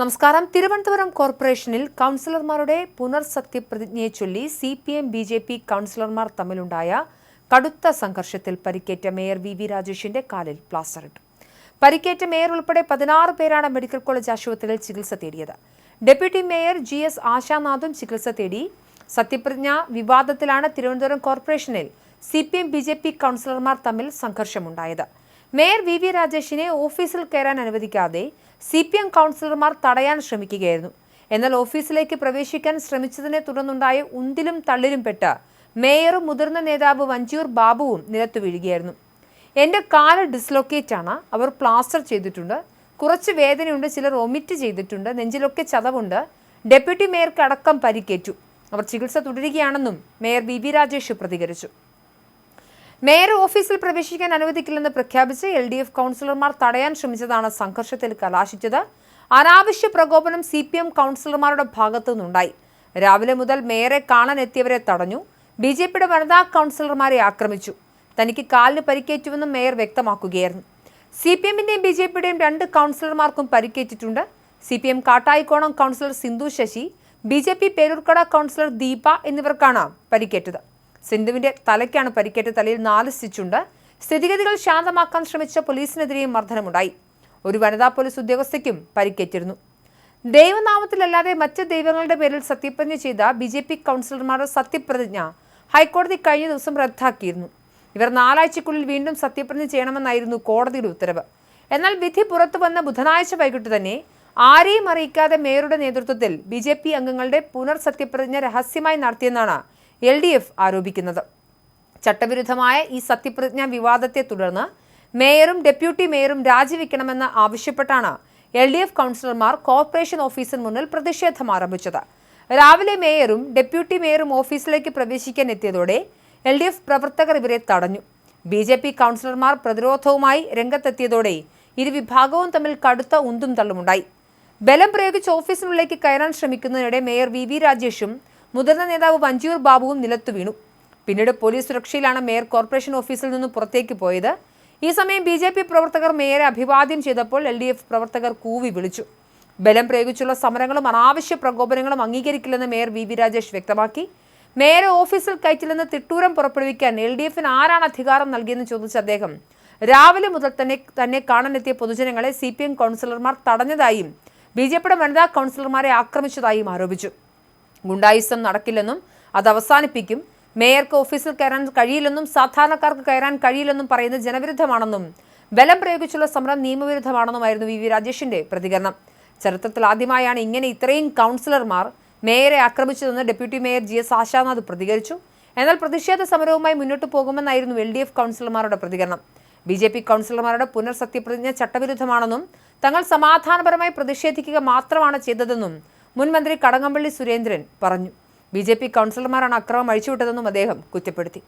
നമസ്കാരം. തിരുവനന്തപുരം കോർപ്പറേഷനിൽ കൗൺസിലർമാരുടെ പുനർസത്യപ്രതിജ്ഞയെ ചൊല്ലി CPM BJP കൗൺസിലർമാർ തമ്മിലുണ്ടായ കടുത്ത സംഘർഷത്തിൽ പരിക്കേറ്റ മേയർ വി രാജേഷിന്റെ കാലിൽ പ്ലാസ്റ്റർ ഇട്ടു. പരിക്കേറ്റ മേയർ ഉൾപ്പെടെ 16 പേരാണ് മെഡിക്കൽ കോളേജ് ആശുപത്രിയിൽ ചികിത്സ തേടിയത്. ഡെപ്യൂട്ടി മേയർ GS ആശാനാഥും ചികിത്സ തേടി. സത്യപ്രതിജ്ഞ വിവാദത്തിലാണ് തിരുവനന്തപുരം കോർപ്പറേഷനിൽ CPM BJP കൗൺസിലർമാർ തമ്മിൽ സംഘർഷമുണ്ടായത്. മേയർ വി രാജേഷിനെ ഓഫീസിൽ കയറാൻ അനുവദിക്കാതെ CPM കൗൺസിലർമാർ തടയാൻ ശ്രമിക്കുകയായിരുന്നു. എന്നാൽ ഓഫീസിലേക്ക് പ്രവേശിക്കാൻ ശ്രമിച്ചതിനെ തുടർന്നുണ്ടായ ഉന്തിലും തള്ളിലും പെട്ട് മേയറും മുതിർന്ന നേതാവ് വഞ്ചിയൂർ ബാബുവും നിലത്തു വീഴുകയായിരുന്നു. എൻ്റെ കാല് ഡിസ്ലൊക്കേറ്റ് ആണ്, അവർ പ്ലാസ്റ്റർ ചെയ്തിട്ടുണ്ട്, കുറച്ച് വേദനയുണ്ട്, ചിലർ ഒമിറ്റ് ചെയ്തിട്ടുണ്ട്, നെഞ്ചിലൊക്കെ ചതവുണ്ട്, ഡെപ്യൂട്ടി മേയർക്ക് അടക്കം പരിക്കേറ്റു, അവർ ചികിത്സ തുടരുകയാണെന്നും മേയർ വി രാജേഷ് പ്രതികരിച്ചു. മേയർ ഓഫീസിൽ പ്രവേശിക്കാൻ അനുവദിക്കില്ലെന്ന് പ്രഖ്യാപിച്ച് LDF കൗൺസിലർമാർ തടയാൻ ശ്രമിച്ചതാണ് സംഘർഷത്തിൽ കലാശിച്ചത്. അനാവശ്യ പ്രകോപനം CPM കൗൺസിലർമാരുടെ ഭാഗത്തു നിന്നുണ്ടായി. രാവിലെ മുതൽ മേയറെ കാണാൻ എത്തിയവരെ തടഞ്ഞു. BJPയുടെ വനിതാ കൗൺസിലർമാരെ ആക്രമിച്ചു. തനിക്ക് കാലിന് പരിക്കേറ്റുവെന്നും മേയർ വ്യക്തമാക്കുകയായിരുന്നു. CPMന്റെയും BJPയുടെയും 2 കൗൺസിലർമാർക്കും പരിക്കേറ്റിട്ടുണ്ട്. CPM Kattayikkonam councillor Sindhu Sasi, BJP Peroorkada councillor Deepa എന്നിവർക്കാണ് പരിക്കേറ്റത്. സിന്ധുവിന്റെ തലയ്ക്കാണ് പരിക്കേറ്റ. തലയിൽ 4 സ്റ്റിച്ചുണ്ട്. സ്ഥിതിഗതികൾ ശാന്തമാക്കാൻ ശ്രമിച്ച പോലീസിനെതിരെയും മർദ്ദനമുണ്ടായി. ഒരു വനിതാ പോലീസ് ഉദ്യോഗസ്ഥയ്ക്കും പരിക്കേറ്റിരുന്നു. ദൈവനാമത്തിലല്ലാതെ മറ്റ് ദൈവങ്ങളുടെ പേരിൽ സത്യപ്രതിജ്ഞ ചെയ്ത BJP കൗൺസിലർമാരുടെ സത്യപ്രതിജ്ഞ ഹൈക്കോടതി കഴിഞ്ഞ ദിവസം റദ്ദാക്കിയിരുന്നു. ഇവർ 4 ആഴ്ചയ്ക്കുള്ളിൽ വീണ്ടും സത്യപ്രതിജ്ഞ ചെയ്യണമെന്നായിരുന്നു കോടതിയുടെ ഉത്തരവ്. എന്നാൽ വിധി പുറത്തു വന്ന ബുധനാഴ്ച വൈകിട്ട് തന്നെ ആരെയും അറിയിക്കാതെ മേയറുടെ നേതൃത്വത്തിൽ BJP അംഗങ്ങളുടെ പുനർസത്യപ്രതിജ്ഞ രഹസ്യമായി നടത്തിയെന്നാണ് LDF ആരോപിക്കുന്നത്. ചട്ടവിരുദ്ധമായ ഈ സത്യപ്രതിജ്ഞ വിവാദത്തെ തുടർന്ന് മേയറും ഡെപ്യൂട്ടി മേയറും രാജിവെക്കണമെന്ന് ആവശ്യപ്പെട്ടാണ് LDF കൗൺസിലർമാർ കോർപ്പറേഷൻ ഓഫീസിന് മുന്നിൽ പ്രതിഷേധം ആരംഭിച്ചത്. രാവിലെ മേയറും ഡെപ്യൂട്ടി മേയറും ഓഫീസിലേക്ക് പ്രവേശിക്കാൻ എത്തിയതോടെ LDF പ്രവർത്തകർ ഇവരെ തടഞ്ഞു. BJP കൗൺസിലർമാർ പ്രതിരോധവുമായി രംഗത്തെത്തിയതോടെ ഇരുവിഭാഗവും തമ്മിൽ കടുത്ത ഉന്തും തള്ളുമുണ്ടായി. ബലം പ്രയോഗിച്ച് ഓഫീസിനുള്ളിലേക്ക് കയറാൻ ശ്രമിക്കുന്നതിനിടെ മേയർ വി രാജേഷും മുതിർന്ന നേതാവ് വഞ്ചിയൂർ ബാബുവും നിലത്തു വീണു. പിന്നീട് പോലീസ് സുരക്ഷയിലാണ് മേയർ കോർപ്പറേഷൻ ഓഫീസിൽ നിന്ന് പുറത്തേക്ക് പോയത്. ഈ സമയം BJP പ്രവർത്തകർ മേയറെ അഭിവാദ്യം ചെയ്തപ്പോൾ LDF പ്രവർത്തകർ കൂവി വിളിച്ചു. ബലം പ്രയോഗിച്ചുള്ള സമരങ്ങളും അനാവശ്യ പ്രകോപനങ്ങളും അംഗീകരിക്കില്ലെന്ന് മേയർ വി രാജേഷ് വ്യക്തമാക്കി. മേയറെ ഓഫീസിൽ കയറ്റില്ലെന്ന് തിട്ടൂരം പുറപ്പെടുവിക്കാൻ LDFന് ആരാണ് അധികാരം നൽകിയെന്ന് ചോദിച്ച അദ്ദേഹം രാവിലെ മുതൽ തന്നെ കാണാനെത്തിയ പൊതുജനങ്ങളെ CPM കൗൺസിലർമാർ തടഞ്ഞതായും BJPയുടെ വനിതാ കൗൺസിലർമാരെ ആക്രമിച്ചതായും ആരോപിച്ചു. ഗുണ്ടായിസം നടക്കില്ലെന്നും അത് അവസാനിപ്പിക്കും, മേയർക്ക് ഓഫീസിൽ കയറാൻ കഴിയില്ലെന്നും സാധാരണക്കാർക്ക് കയറാൻ കഴിയില്ലെന്നും പറയുന്നത് ജനവിരുദ്ധമാണെന്നും ബലം പ്രയോഗിച്ചുള്ള സമരം നിയമവിരുദ്ധമാണെന്നുമായിരുന്നു വി രാജേഷിന്റെ പ്രതികരണം. ചരിത്രത്തിൽ ആദ്യമായാണ് ഇങ്ങനെ ഇത്രയും കൗൺസിലർമാർ മേയറെ ആക്രമിച്ചതെന്ന് ഡെപ്യൂട്ടി മേയർ GS ആശാനാഥ് പ്രതികരിച്ചു. എന്നാൽ പ്രതിഷേധ സമരവുമായി മുന്നോട്ട് പോകുമെന്നായിരുന്നു LDF കൗൺസിലർമാരുടെ പ്രതികരണം. BJP കൗൺസിലർമാരുടെ പുനർസത്യപ്രതിജ്ഞ ചട്ടവിരുദ്ധമാണെന്നും തങ്ങൾ സമാധാനപരമായി പ്രതിഷേധിക്കുക മാത്രമാണ് ചെയ്തതെന്നും മുൻ മന്ത്രി കടകംപള്ളി സുരേന്ദ്രൻ പറഞ്ഞു. BJP കൗൺസിലർമാരാണ് അക്രമം അഴിച്ചുവിട്ടതെന്നും അദ്ദേഹം കുറ്റപ്പെടുത്തി.